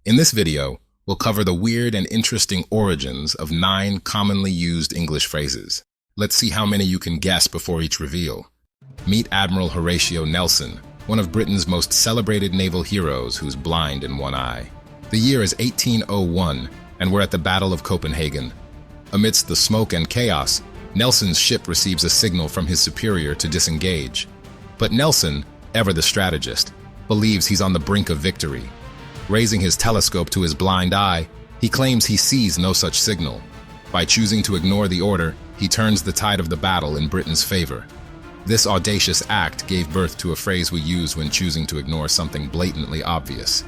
In this video, we'll cover the weird and interesting origins of 9 commonly used English phrases. Let's see how many you can guess before each reveal. Meet Admiral Horatio Nelson, one of Britain's most celebrated naval heroes who's blind in one eye. The year is 1801, and we're at the Battle of Copenhagen. Amidst the smoke and chaos, Nelson's ship receives a signal from his superior to disengage. But Nelson, ever the strategist, believes he's on the brink of victory. Raising his telescope to his blind eye, he claims he sees no such signal. By choosing to ignore the order, he turns the tide of the battle in Britain's favor. This audacious act gave birth to a phrase we use when choosing to ignore something blatantly obvious.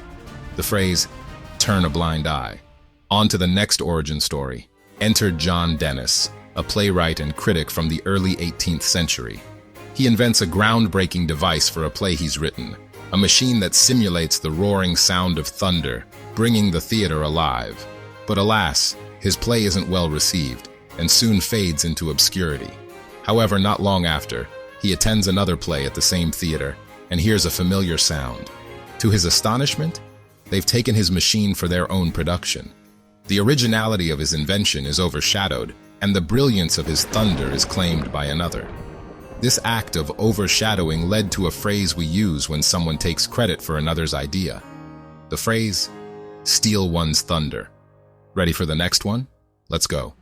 The phrase, "turn a blind eye." On to the next origin story. Enter John Dennis, a playwright and critic from the early 18th century. He invents a groundbreaking device for a play he's written, a machine that simulates the roaring sound of thunder, bringing the theater alive. But alas, his play isn't well received and soon fades into obscurity. However, not long after, he attends another play at the same theater and hears a familiar sound. To his astonishment, they've taken his machine for their own production. The originality of his invention is overshadowed, and the brilliance of his thunder is claimed by another. This act of overshadowing led to a phrase we use when someone takes credit for another's idea. The phrase, "steal one's thunder." Ready for the next one? Let's go.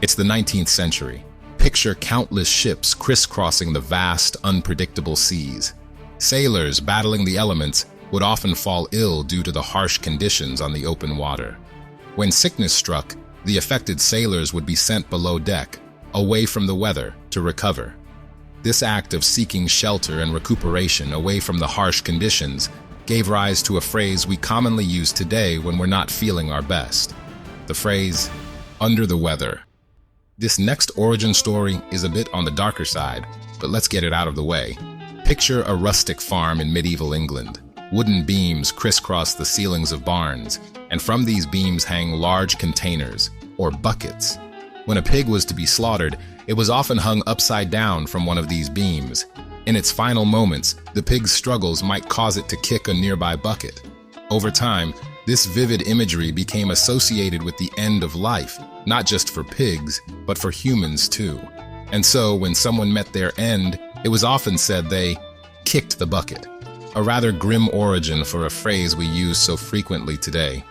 It's the 19th century. Picture countless ships crisscrossing the vast, unpredictable seas. Sailors battling the elements would often fall ill due to the harsh conditions on the open water. When sickness struck, the affected sailors would be sent below deck, away from the weather, to recover. This act of seeking shelter and recuperation away from the harsh conditions gave rise to a phrase we commonly use today when we're not feeling our best. The phrase, "under the weather." This next origin story is a bit on the darker side, but let's get it out of the way. Picture a rustic farm in medieval England. Wooden beams crisscross the ceilings of barns, and from these beams hang large containers, or buckets. When a pig was to be slaughtered, it was often hung upside down from one of these beams. In its final moments, the pig's struggles might cause it to kick a nearby bucket. Over time, this vivid imagery became associated with the end of life, not just for pigs, but for humans too. And so, when someone met their end, it was often said they kicked the bucket. A rather grim origin for a phrase we use so frequently today.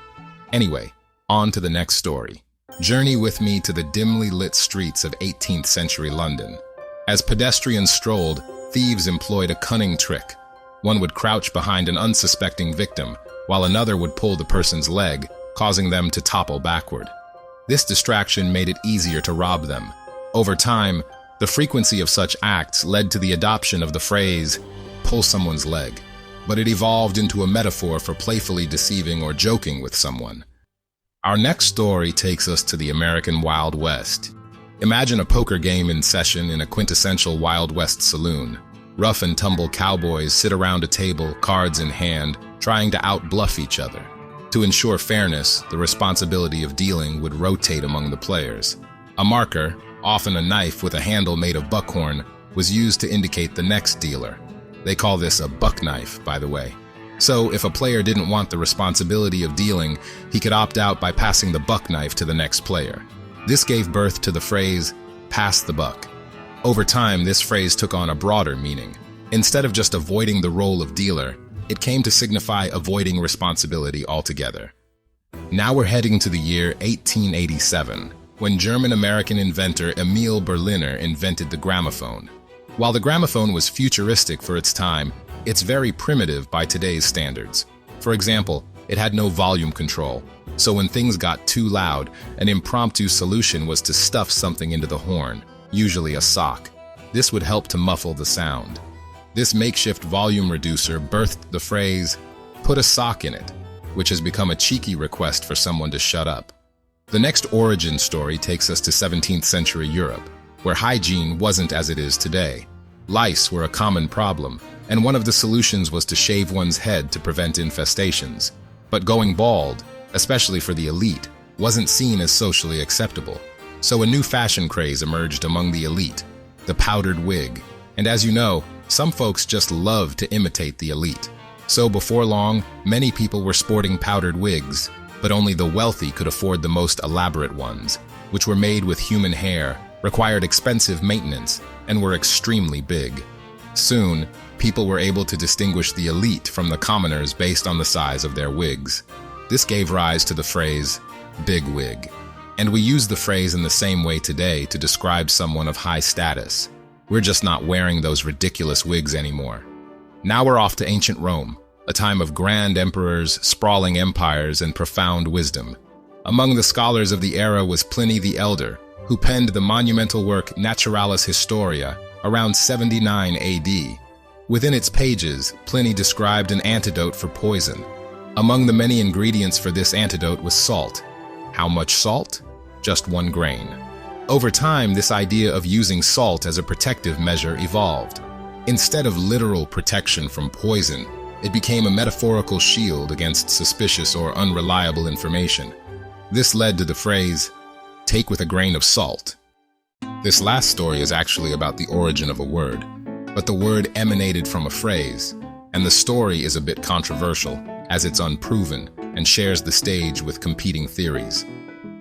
Anyway, on to the next story. Journey with me to the dimly lit streets of 18th century London. As pedestrians strolled, thieves employed a cunning trick. One would crouch behind an unsuspecting victim, while another would pull the person's leg, causing them to topple backward. This distraction made it easier to rob them. Over time, the frequency of such acts led to the adoption of the phrase, "pull someone's leg," but it evolved into a metaphor for playfully deceiving or joking with someone. Our next story takes us to the American Wild West. Imagine a poker game in session in a quintessential Wild West saloon. Rough and tumble cowboys sit around a table, cards in hand, trying to outbluff each other. To ensure fairness, the responsibility of dealing would rotate among the players. A marker, often a knife with a handle made of buckhorn, was used to indicate the next dealer. They call this a buck knife, by the way. So, if a player didn't want the responsibility of dealing, he could opt out by passing the buck knife to the next player. This gave birth to the phrase, "pass the buck." Over time, this phrase took on a broader meaning. Instead of just avoiding the role of dealer, it came to signify avoiding responsibility altogether. Now we're heading to the year 1887, when German-American inventor Emil Berliner invented the gramophone. While the gramophone was futuristic for its time, it's very primitive by today's standards. For example, it had no volume control, so when things got too loud, an impromptu solution was to stuff something into the horn, usually a sock. This would help to muffle the sound. This makeshift volume reducer birthed the phrase, "put a sock in it," which has become a cheeky request for someone to shut up. The next origin story takes us to 17th century Europe, where hygiene wasn't as it is today. Lice were a common problem, and one of the solutions was to shave one's head to prevent infestations. But going bald, especially for the elite, wasn't seen as socially acceptable. So a new fashion craze emerged among the elite, the powdered wig. And as you know, some folks just love to imitate the elite. So before long, many people were sporting powdered wigs, but only the wealthy could afford the most elaborate ones, which were made with human hair, required expensive maintenance, and were extremely big. Soon, people were able to distinguish the elite from the commoners based on the size of their wigs. This gave rise to the phrase, big wig. And we use the phrase in the same way today to describe someone of high status. We're just not wearing those ridiculous wigs anymore. Now we're off to ancient Rome, a time of grand emperors, sprawling empires, and profound wisdom. Among the scholars of the era was Pliny the Elder, who penned the monumental work Naturalis Historia around 79 AD. Within its pages, Pliny described an antidote for poison. Among the many ingredients for this antidote was salt. How much salt? Just 1 grain. Over time, this idea of using salt as a protective measure evolved. Instead of literal protection from poison, it became a metaphorical shield against suspicious or unreliable information. This led to the phrase, take with a grain of salt. This last story is actually about the origin of a word, but the word emanated from a phrase, and the story is a bit controversial, as it's unproven and shares the stage with competing theories.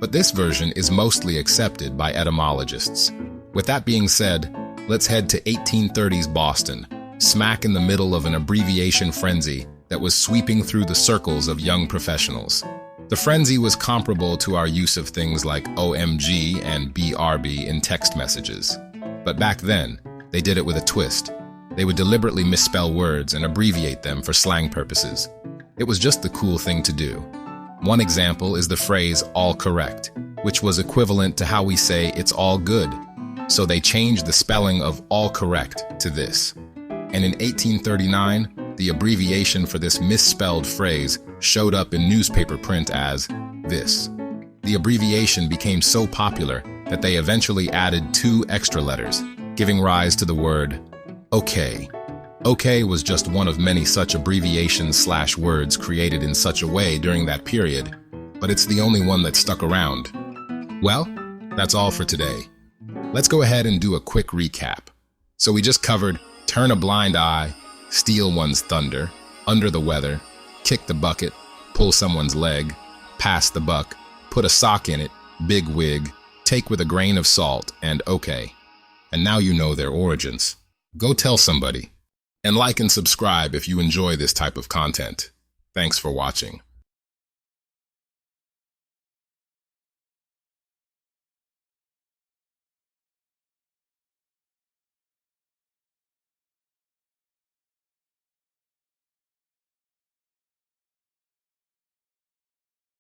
But this version is mostly accepted by etymologists. With that being said, let's head to 1830s Boston, smack in the middle of an abbreviation frenzy that was sweeping through the circles of young professionals. The frenzy was comparable to our use of things like OMG and BRB in text messages. But back then, they did it with a twist. They would deliberately misspell words and abbreviate them for slang purposes. It was just the cool thing to do. One example is the phrase all correct, which was equivalent to how we say it's all good. So they changed the spelling of all correct to this. And in 1839, the abbreviation for this misspelled phrase showed up in newspaper print as this. The abbreviation became so popular that they eventually added 2 extra letters, giving rise to the word okay. Okay was just one of many such abbreviations/words created in such a way during that period, but it's the only one that stuck around. Well, that's all for today. Let's go ahead and do a quick recap. So we just covered turn a blind eye, steal one's thunder, under the weather, kick the bucket, pull someone's leg, pass the buck, put a sock in it, big wig, take with a grain of salt, and okay. And now you know their origins. Go tell somebody. And like and subscribe if you enjoy this type of content. Thanks for watching.